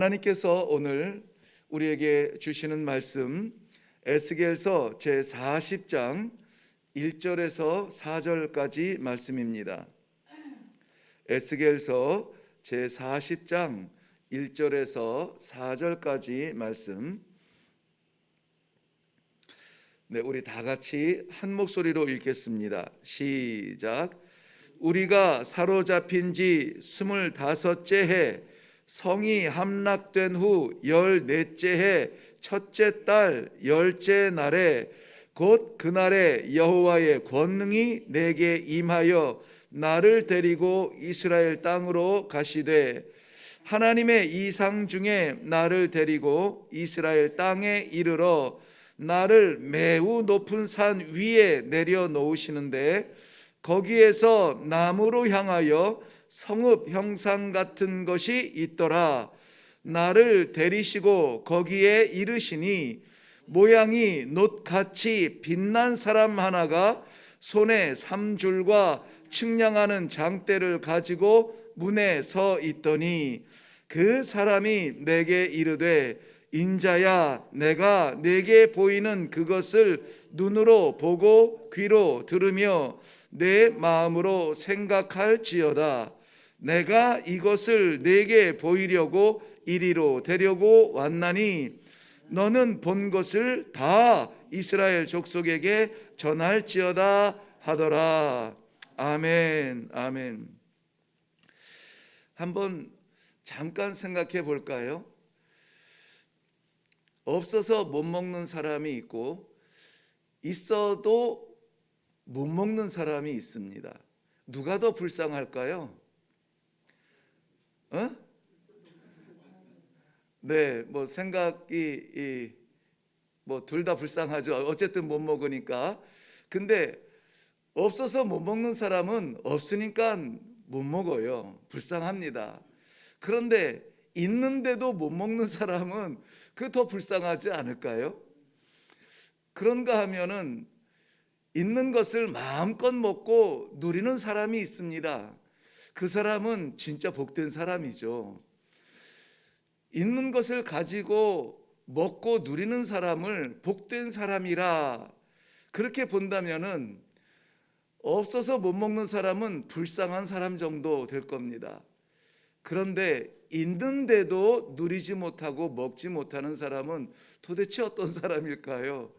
하나님께서 오늘 우리에게 주시는 말씀 에스겔서 제40장 1절에서 4절까지 말씀입니다. 에스겔서 제40장 1절에서 4절까지 말씀. 네, 우리 다 같이 한 목소리로 읽겠습니다. 시작. 우리가 사로잡힌 지 25째 해 성이 함락된 후 14째 해 첫째 달 10째 날에 곧 그날에 여호와의 권능이 내게 임하여 나를 데리고 이스라엘 땅으로 가시되 하나님의 이상 중에 나를 데리고 이스라엘 땅에 이르러 나를 매우 높은 산 위에 내려놓으시는데 거기에서 나무로 향하여 성읍 형상 같은 것이 있더라. 나를 데리시고 거기에 이르시니 모양이 놋같이 빛난 사람 하나가 손에 3줄과 측량하는 장대를 가지고 문에 서 있더니 그 사람이 내게 이르되 인자야, 내가 내게 보이는 그것을 눈으로 보고 귀로 들으며 내 마음으로 생각할지어다. 내가 이것을 내게 보이려고 이리로 데려고 왔나니 너는 본 것을 다 이스라엘 족속에게 전할지어다 하더라. 아멘, 아멘. 한번 잠깐 생각해 볼까요? 없어서 못 먹는 사람이 있고 있어도 못 먹는 사람이 있습니다. 누가 더 불쌍할까요? 네, 뭐 생각이 뭐 둘 다 불쌍하죠. 어쨌든 못 먹으니까. 근데 없어서 못 먹는 사람은 없으니까 못 먹어요. 불쌍합니다. 그런데 있는데도 못 먹는 사람은 그 더 불쌍하지 않을까요? 그런가 하면은 있는 것을 마음껏 먹고 누리는 사람이 있습니다. 그 사람은 진짜 복된 사람이죠. 있는 것을 가지고 먹고 누리는 사람을 복된 사람이라 그렇게 본다면은 없어서 못 먹는 사람은 불쌍한 사람 정도 될 겁니다. 그런데 있는데도 누리지 못하고 먹지 못하는 사람은 도대체 어떤 사람일까요?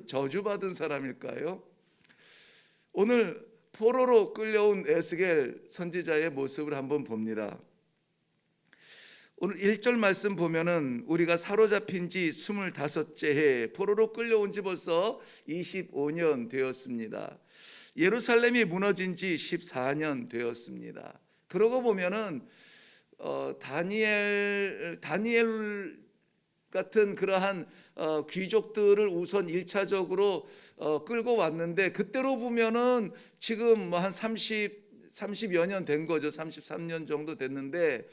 저주받은 사람일까요? 오늘 포로로 끌려온 에스겔 선지자의 모습을 한번 봅니다. 오늘 1절 말씀 보면은 우리가 사로잡힌 지 25째 해, 포로로 끌려온 지 벌써 25년 되었습니다. 예루살렘이 무너진 지 14년 되었습니다. 그러고 보면은 다니엘 같은 그러한 귀족들을 우선 1차적으로 끌고 왔는데 그때로 보면은 지금 뭐 한 30여 년 된 거죠. 33년 정도 됐는데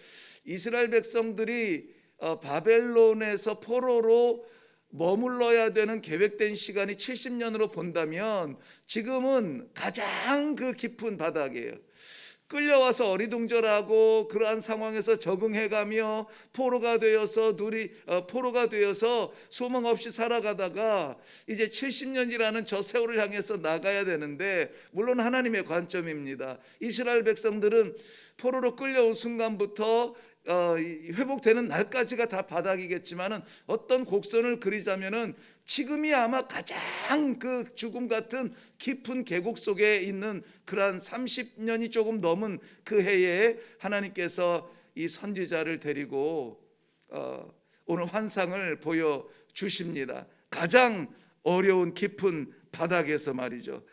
이스라엘 백성들이 바벨론에서 포로로 머물러야 되는 계획된 시간이 70년으로 본다면 지금은 가장 그 깊은 바닥이에요. 끌려와서 어리둥절하고 그러한 상황에서 적응해가며 포로가 되어서 소망 없이 살아가다가 이제 70년이라는 저 세월을 향해서 나가야 되는데, 물론 하나님의 관점입니다. 이스라엘 백성들은 포로로 끌려온 순간부터 회복되는 날까지가 다 바닥이겠지만은 어떤 곡선을 그리자면은 지금이 아마 가장 그 죽음 같은 깊은 계곡 속에 있는 그러한 30년이 조금 넘은 그 해에 하나님께서 이 선지자를 데리고 오늘 환상을 보여주십니다. 가장 어려운 깊은 바닥에서 말이죠.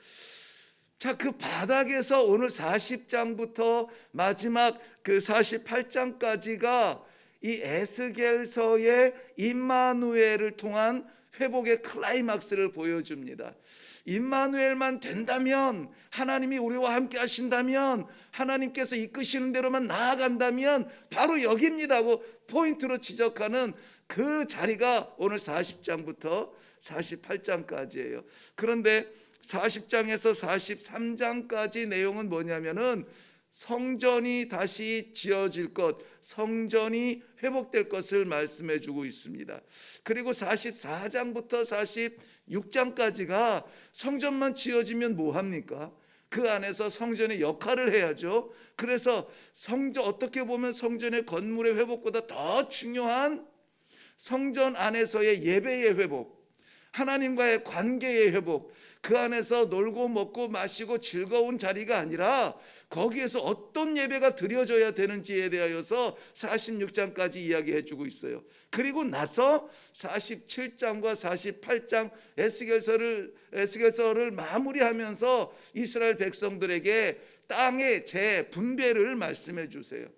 자, 그 바닥에서 오늘 40장부터 마지막 그 48장까지가 이 에스겔서의 임마누엘을 통한 회복의 클라이막스를 보여줍니다. 임마누엘만 된다면, 하나님이 우리와 함께 하신다면, 하나님께서 이끄시는 대로만 나아간다면 바로 여기입니다 하고 포인트로 지적하는 그 자리가 오늘 40장부터 48장까지예요. 그런데 40장에서 43장까지 내용은 뭐냐면은 성전이 다시 지어질 것, 성전이 회복될 것을 말씀해 주고 있습니다. 그리고 44장부터 46장까지가 성전만 지어지면 뭐 합니까? 그 안에서 성전의 역할을 해야죠. 그래서 성전, 어떻게 보면 성전의 건물의 회복보다 더 중요한 성전 안에서의 예배의 회복, 하나님과의 관계의 회복, 그 안에서 놀고 먹고 마시고 즐거운 자리가 아니라 거기에서 어떤 예배가 드려져야 되는지에 대하여서 46장까지 이야기해 주고 있어요. 그리고 나서 47장과 48장 에스겔서를 마무리하면서 이스라엘 백성들에게 땅의 재분배를 말씀해 주세요.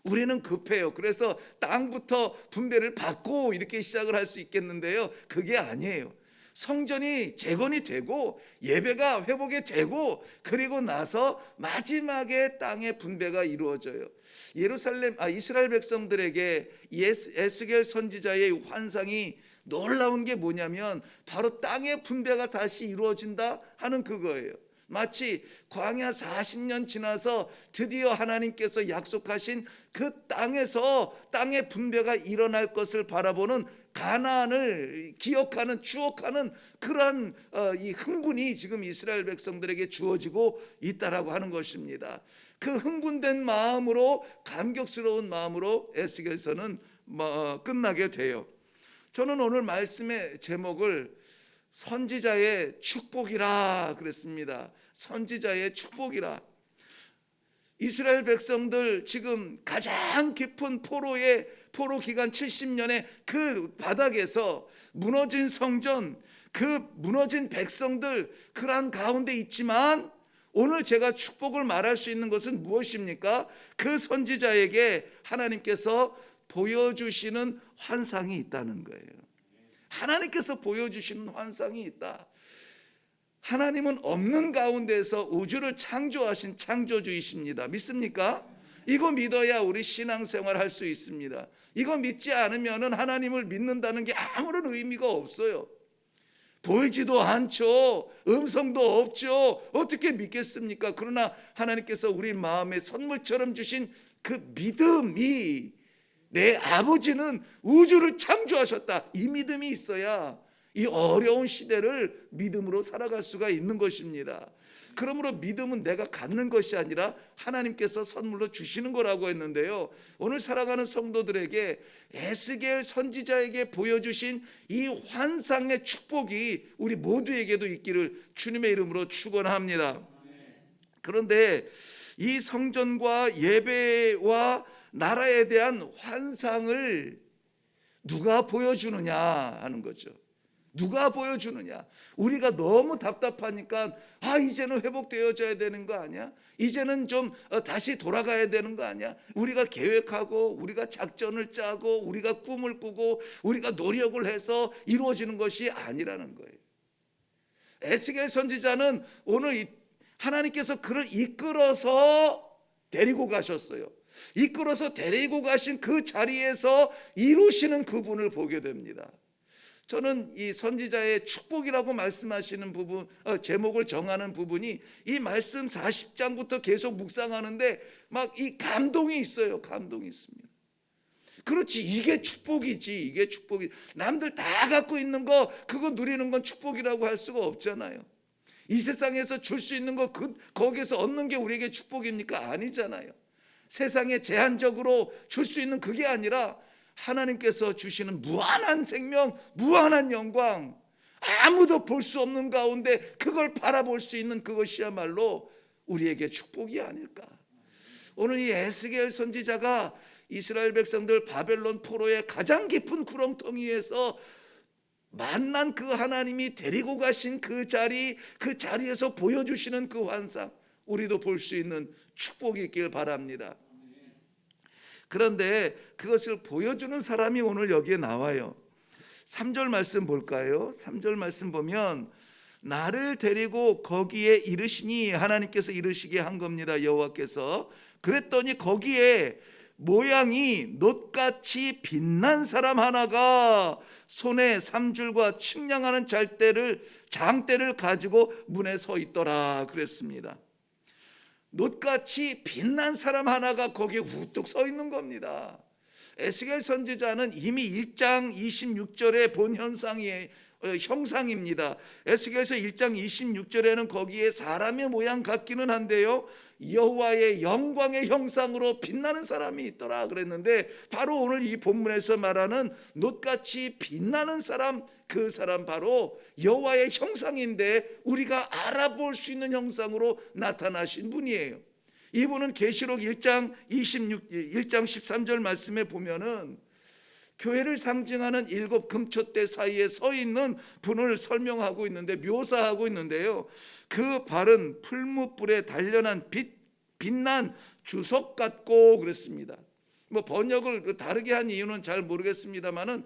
우리는 급해요. 그래서 땅부터 분배를 받고 이렇게 시작을 할 수 있겠는데요, 그게 아니에요. 성전이 재건이 되고 예배가 회복이 되고 그리고 나서 마지막에 땅의 분배가 이루어져요. 이스라엘 백성들에게 에스겔 선지자의 환상이 놀라운 게 뭐냐면 바로 땅의 분배가 다시 이루어진다 하는 그거예요. 마치 광야 40년 지나서 드디어 하나님께서 약속하신 그 땅에서 땅의 분배가 일어날 것을 바라보는 가나안을 기억하는, 추억하는 그러한 이 흥분이 지금 이스라엘 백성들에게 주어지고 있다라고 하는 것입니다. 그 흥분된 마음으로, 감격스러운 마음으로 에스겔서는 끝나게 돼요. 저는 오늘 말씀의 제목을 선지자의 축복이라 그랬습니다. 선지자의 축복이라. 이스라엘 백성들 지금 가장 깊은 포로 기간 70년의 그 바닥에서 무너진 성전, 그 무너진 백성들, 그러한 가운데 있지만 오늘 제가 축복을 말할 수 있는 것은 무엇입니까? 그 선지자에게 하나님께서 보여주시는 환상이 있다는 거예요. 하나님께서 보여주시는 환상이 있다. 하나님은 없는 가운데서 우주를 창조하신 창조주이십니다. 믿습니까? 이거 믿어야 우리 신앙생활 할 수 있습니다. 이거 믿지 않으면 하나님을 믿는다는 게 아무런 의미가 없어요. 보이지도 않죠. 음성도 없죠. 어떻게 믿겠습니까? 그러나 하나님께서 우리 마음에 선물처럼 주신 그 믿음이, 내 아버지는 우주를 창조하셨다, 이 믿음이 있어야 이 어려운 시대를 믿음으로 살아갈 수가 있는 것입니다. 그러므로 믿음은 내가 갖는 것이 아니라 하나님께서 선물로 주시는 거라고 했는데요, 오늘 살아가는 성도들에게 에스겔 선지자에게 보여주신 이 환상의 축복이 우리 모두에게도 있기를 주님의 이름으로 축원합니다. 그런데 이 성전과 예배와 나라에 대한 환상을 누가 보여주느냐 하는 거죠. 누가 보여주느냐. 우리가 너무 답답하니까 이제는 회복되어져야 되는 거 아니야? 이제는 좀 다시 돌아가야 되는 거 아니야? 우리가 계획하고 우리가 작전을 짜고 우리가 꿈을 꾸고 우리가 노력을 해서 이루어지는 것이 아니라는 거예요. 에스겔 선지자는 오늘 하나님께서 그를 이끌어서 데리고 가셨어요. 이끌어서 데리고 가신 그 자리에서 이루시는 그분을 보게 됩니다. 저는 이 선지자의 축복이라고 말씀하시는 부분, 제목을 정하는 부분이 이 말씀 40장부터 계속 묵상하는데 막 이 감동이 있어요. 감동이 있습니다. 그렇지, 이게 축복이지. 이게 축복이. 남들 다 갖고 있는 거 그거 누리는 건 축복이라고 할 수가 없잖아요. 이 세상에서 줄 수 있는 거 거기에서 얻는 게 우리에게 축복입니까? 아니잖아요. 세상에 제한적으로 줄 수 있는 그게 아니라 하나님께서 주시는 무한한 생명, 무한한 영광, 아무도 볼 수 없는 가운데 그걸 바라볼 수 있는 그것이야말로 우리에게 축복이 아닐까. 오늘 이 에스겔 선지자가 이스라엘 백성들 바벨론 포로의 가장 깊은 구렁텅이에서 만난 그 하나님이 데리고 가신 그 자리에서 보여주시는 그 환상, 우리도 볼 수 있는 축복이 있길 바랍니다. 그런데 그것을 보여주는 사람이 오늘 여기에 나와요. 3절 말씀 볼까요? 3절 말씀 보면 나를 데리고 거기에 이르시니, 하나님께서 이르시게 한 겁니다. 여호와께서. 그랬더니 거기에 모양이 놋같이 빛난 사람 하나가 손에 삼줄과 측량하는 장대를 가지고 문에 서 있더라 그랬습니다. 놋같이 빛난 사람 하나가 거기에 우뚝 서 있는 겁니다. 에스겔 선지자는 이미 1장 26절에 본 형상입니다. 에스겔서 1장 26절에는 거기에 사람의 모양 같기는 한데요, 여호와의 영광의 형상으로 빛나는 사람이 있더라 그랬는데, 바로 오늘 이 본문에서 말하는 놋같이 빛나는 사람, 그 사람 바로 여호와의 형상인데 우리가 알아볼 수 있는 형상으로 나타나신 분이에요. 이분은 계시록 1장 13절 말씀에 보면은 교회를 상징하는 7 금촛대 사이에 서 있는 분을 설명하고 있는데, 묘사하고 있는데요, 그 발은 풀무불에 단련한 빛난 주석 같고 그랬습니다. 뭐 번역을 다르게 한 이유는 잘 모르겠습니다만은,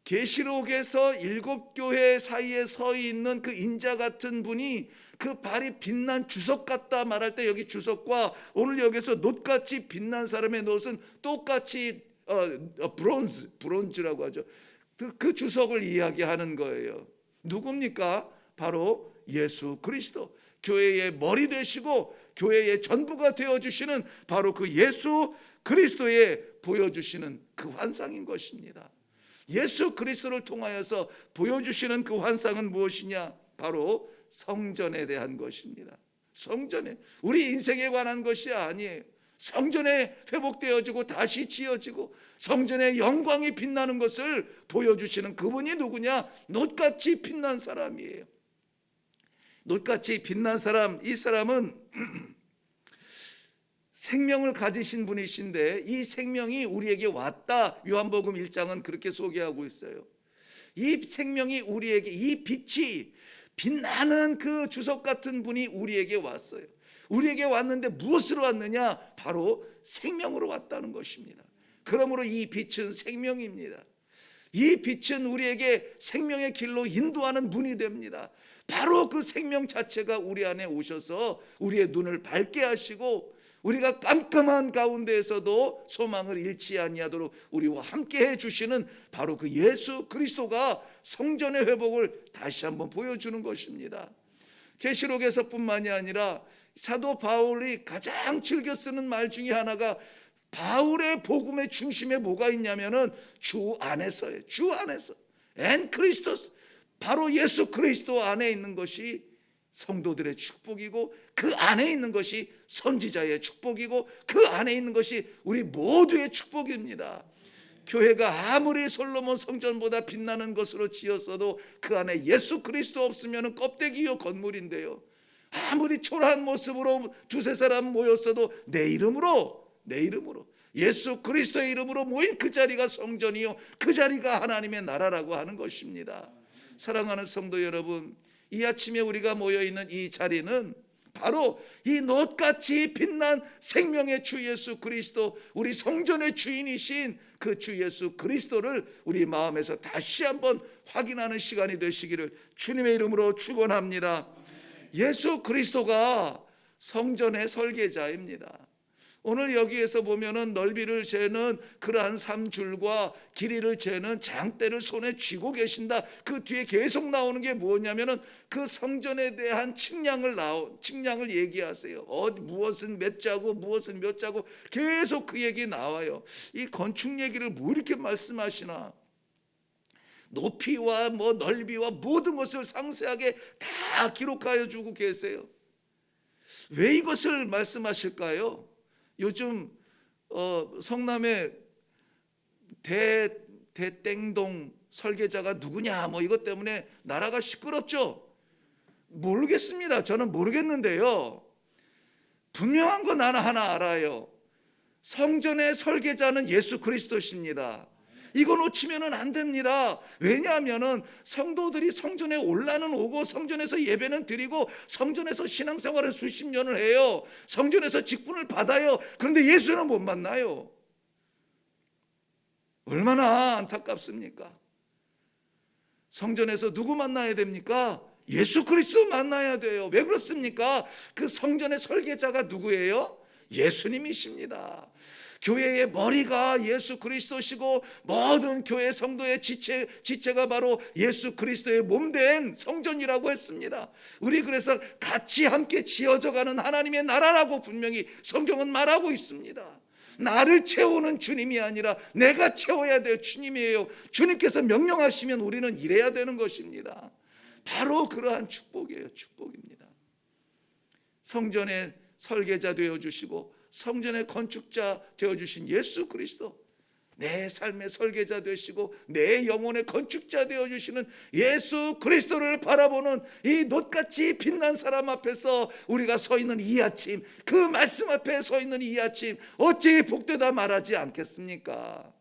계시록에서 7 교회 사이에 서 있는 그 인자 같은 분이 그 발이 빛난 주석 같다 말할 때, 여기 주석과 오늘 여기서 놋같이 빛난 사람의 놋은 똑같이 브론즈라고 하죠. 그 주석을 이야기하는 거예요. 누굽니까? 바로 예수 그리스도, 교회의 머리 되시고 교회의 전부가 되어주시는 바로 그 예수 그리스도에 보여주시는 그 환상인 것입니다. 예수 그리스도를 통하여서 보여주시는 그 환상은 무엇이냐? 바로 성전에 대한 것입니다. 성전에, 우리 인생에 관한 것이 아니에요. 성전에 회복되어지고 다시 지어지고 성전의 영광이 빛나는 것을 보여주시는 그분이 누구냐? 놋같이 빛난 사람이에요. 놋같이 빛난 사람, 이 사람은 생명을 가지신 분이신데 이 생명이 우리에게 왔다. 요한복음 1장은 그렇게 소개하고 있어요. 이 생명이 우리에게, 이 빛이 빛나는 그 주석 같은 분이 우리에게 왔어요. 우리에게 왔는데 무엇으로 왔느냐? 바로 생명으로 왔다는 것입니다. 그러므로 이 빛은 생명입니다. 이 빛은 우리에게 생명의 길로 인도하는 문이 됩니다. 바로 그 생명 자체가 우리 안에 오셔서 우리의 눈을 밝게 하시고 우리가 깜깜한 가운데에서도 소망을 잃지 아니하도록 우리와 함께 해주시는 바로 그 예수 그리스도가 성전의 회복을 다시 한번 보여주는 것입니다. 계시록에서뿐만이 아니라 사도 바울이 가장 즐겨 쓰는 말 중에 하나가, 바울의 복음의 중심에 뭐가 있냐면은 주 안에서예요. 주 안에서, 엔 크리스토스, 바로 예수 그리스도 안에 있는 것이 성도들의 축복이고, 그 안에 있는 것이 선지자의 축복이고, 그 안에 있는 것이 우리 모두의 축복입니다. 교회가 아무리 솔로몬 성전보다 빛나는 것으로 지었어도 그 안에 예수 그리스도 없으면 껍데기요 건물인데요, 아무리 초라한 모습으로 두세 사람 모였어도 내 이름으로 예수 그리스도의 이름으로 모인 그 자리가 성전이요, 그 자리가 하나님의 나라라고 하는 것입니다. 사랑하는 성도 여러분, 이 아침에 우리가 모여있는 이 자리는 바로 이 놋같이 빛난 생명의 주 예수 그리스도, 우리 성전의 주인이신 그 주 예수 그리스도를 우리 마음에서 다시 한번 확인하는 시간이 되시기를 주님의 이름으로 축원합니다. 예수 그리스도가 성전의 설계자입니다. 오늘 여기에서 보면은 넓이를 재는 그러한 3줄과 길이를 재는 장대를 손에 쥐고 계신다. 그 뒤에 계속 나오는 게 뭐냐면은 그 성전에 대한 측량을 얘기하세요. 무엇은 몇 자고 무엇은 몇 자고 계속 그 얘기 나와요. 이 건축 얘기를 뭐 이렇게 말씀하시나? 높이와 뭐 넓이와 모든 것을 상세하게 다 기록하여 주고 계세요. 왜 이것을 말씀하실까요? 요즘 성남의 대땡동 설계자가 누구냐 뭐 이것 때문에 나라가 시끄럽죠. 모르겠습니다. 저는 모르겠는데요, 분명한 건 하나 알아요. 성전의 설계자는 예수 그리스도십니다. 이거 놓치면 안 됩니다. 왜냐하면 성도들이 성전에 올라는 오고 성전에서 예배는 드리고 성전에서 신앙생활을 수십 년을 해요. 성전에서 직분을 받아요. 그런데 예수는 못 만나요. 얼마나 안타깝습니까? 성전에서 누구 만나야 됩니까? 예수 그리스도 만나야 돼요. 왜 그렇습니까? 그 성전의 설계자가 누구예요? 예수님이십니다. 교회의 머리가 예수 그리스도시고 모든 교회 성도의 지체가 바로 예수 그리스도의 몸된 성전이라고 했습니다. 우리 그래서 같이 함께 지어져가는 하나님의 나라라고 분명히 성경은 말하고 있습니다. 나를 채우는 주님이 아니라 내가 채워야 될 주님이에요. 주님께서 명령하시면 우리는 일해야 되는 것입니다. 바로 그러한 축복이에요. 축복입니다. 성전의 설계자 되어주시고 성전의 건축자 되어주신 예수 그리스도, 내 삶의 설계자 되시고 내 영혼의 건축자 되어주시는 예수 그리스도를 바라보는 이 놋같이 빛난 사람 앞에서 우리가 서 있는 이 아침, 그 말씀 앞에 서 있는 이 아침, 어찌 복되다 말하지 않겠습니까?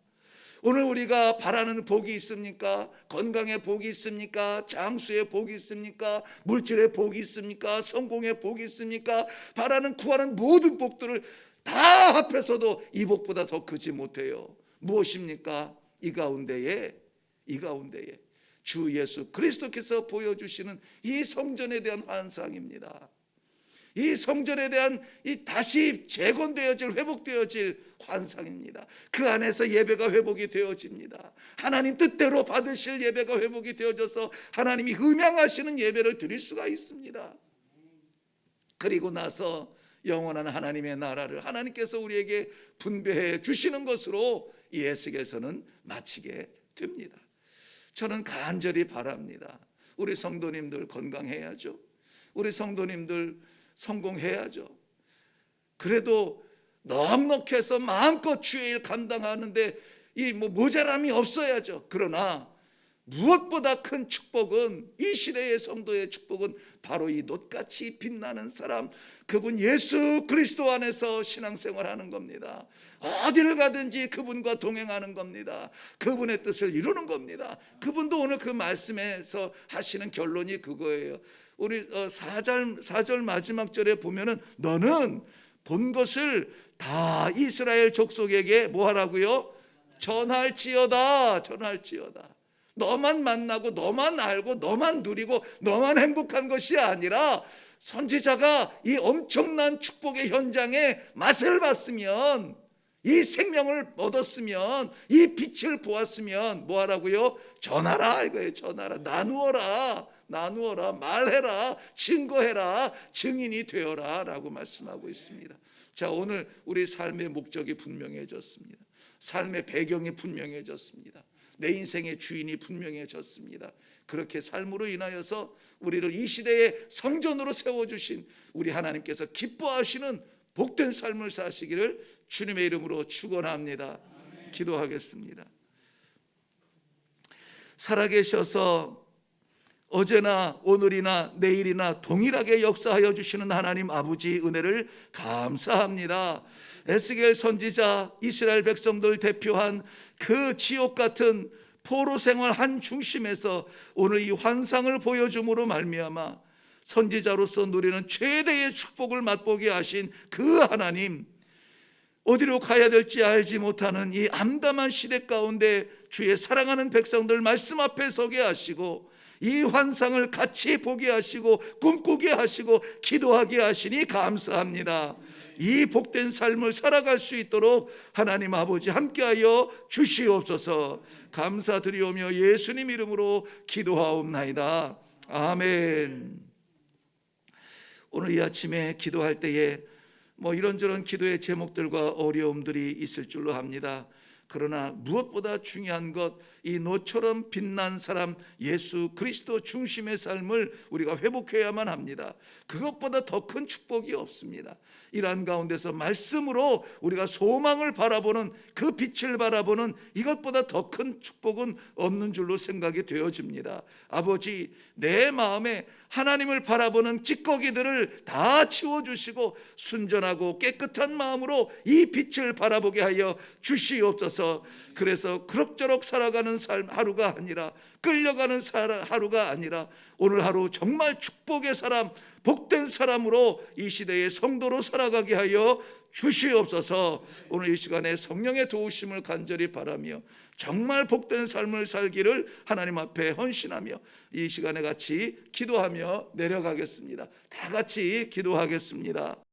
오늘 우리가 바라는 복이 있습니까? 건강의 복이 있습니까? 장수의 복이 있습니까? 물질의 복이 있습니까? 성공의 복이 있습니까? 바라는 구하는 모든 복들을 다 합해서도 이 복보다 더 크지 못해요. 무엇입니까? 이 가운데에 주 예수 그리스도께서 보여주시는 이 성전에 대한 환상입니다. 이 성전에 대한 이 다시 재건되어질, 회복되어질 환상입니다. 그 안에서 예배가 회복이 되어집니다. 하나님 뜻대로 받으실 예배가 회복이 되어져서 하나님이 음양하시는 예배를 드릴 수가 있습니다. 그리고 나서 영원한 하나님의 나라를 하나님께서 우리에게 분배해 주시는 것으로 이 에스겔서는 마치게 됩니다. 저는 간절히 바랍니다. 우리 성도님들 건강해야죠. 우리 성도님들 성공해야죠. 그래도 넉넉해서 마음껏 주의 일 감당하는데 이 모자람이 없어야죠. 그러나 무엇보다 큰 축복은, 이 시대의 성도의 축복은 바로 이 놋같이 빛나는 사람, 그분 예수 그리스도 안에서 신앙생활하는 겁니다. 어디를 가든지 그분과 동행하는 겁니다. 그분의 뜻을 이루는 겁니다. 그분도 오늘 그 말씀에서 하시는 결론이 그거예요. 우리 4절 마지막 절에 보면은 너는 본 것을 다 이스라엘 족속에게 뭐 하라고요? 전할지어다. 너만 만나고 너만 알고 너만 누리고 너만 행복한 것이 아니라 선지자가 이 엄청난 축복의 현장에 맛을 봤으면, 이 생명을 얻었으면, 이 빛을 보았으면 뭐 하라고요? 전하라 이거예요. 전하라. 나누어라, 말해라, 증거해라, 증인이 되어라 라고 말씀하고 있습니다. 자, 오늘 우리 삶의 목적이 분명해졌습니다. 삶의 배경이 분명해졌습니다. 내 인생의 주인이 분명해졌습니다. 그렇게 삶으로 인하여서 우리를 이 시대의 성전으로 세워주신 우리 하나님께서 기뻐하시는 복된 삶을 사시기를 주님의 이름으로 축원합니다. 기도하겠습니다. 살아계셔서 어제나 오늘이나 내일이나 동일하게 역사하여 주시는 하나님 아버지 은혜를 감사합니다. 에스겔 선지자 이스라엘 백성들 대표한 그 지옥 같은 포로 생활 한 중심에서 오늘 이 환상을 보여줌으로 말미암아 선지자로서 누리는 최대의 축복을 맛보게 하신 그 하나님, 어디로 가야 될지 알지 못하는 이 암담한 시대 가운데 주의 사랑하는 백성들 말씀 앞에 서게 하시고 이 환상을 같이 보게 하시고 꿈꾸게 하시고 기도하게 하시니 감사합니다. 이 복된 삶을 살아갈 수 있도록 하나님 아버지 함께하여 주시옵소서. 감사드리오며 예수님 이름으로 기도하옵나이다. 아멘. 오늘 이 아침에 기도할 때에 이런저런 기도의 제목들과 어려움들이 있을 줄로 합니다. 그러나 무엇보다 중요한 것, 이 노처럼 빛난 사람 예수 그리스도 중심의 삶을 우리가 회복해야만 합니다. 그것보다 더 큰 축복이 없습니다. 이러한 가운데서 말씀으로 우리가 소망을 바라보는, 그 빛을 바라보는 이것보다 더 큰 축복은 없는 줄로 생각이 되어집니다. 아버지, 내 마음에 하나님을 바라보는 찌꺼기들을 다 치워주시고 순전하고 깨끗한 마음으로 이 빛을 바라보게 하여 주시옵소서. 그래서 그럭저럭 살아가는 삶 하루가 아니라, 끌려가는 하루가 아니라 오늘 하루 정말 축복의 사람, 복된 사람으로 이 시대의 성도로 살아가게 하여 주시옵소서. 오늘 이 시간에 성령의 도우심을 간절히 바라며 정말 복된 삶을 살기를 하나님 앞에 헌신하며 이 시간에 같이 기도하며 내려가겠습니다. 다 같이 기도하겠습니다.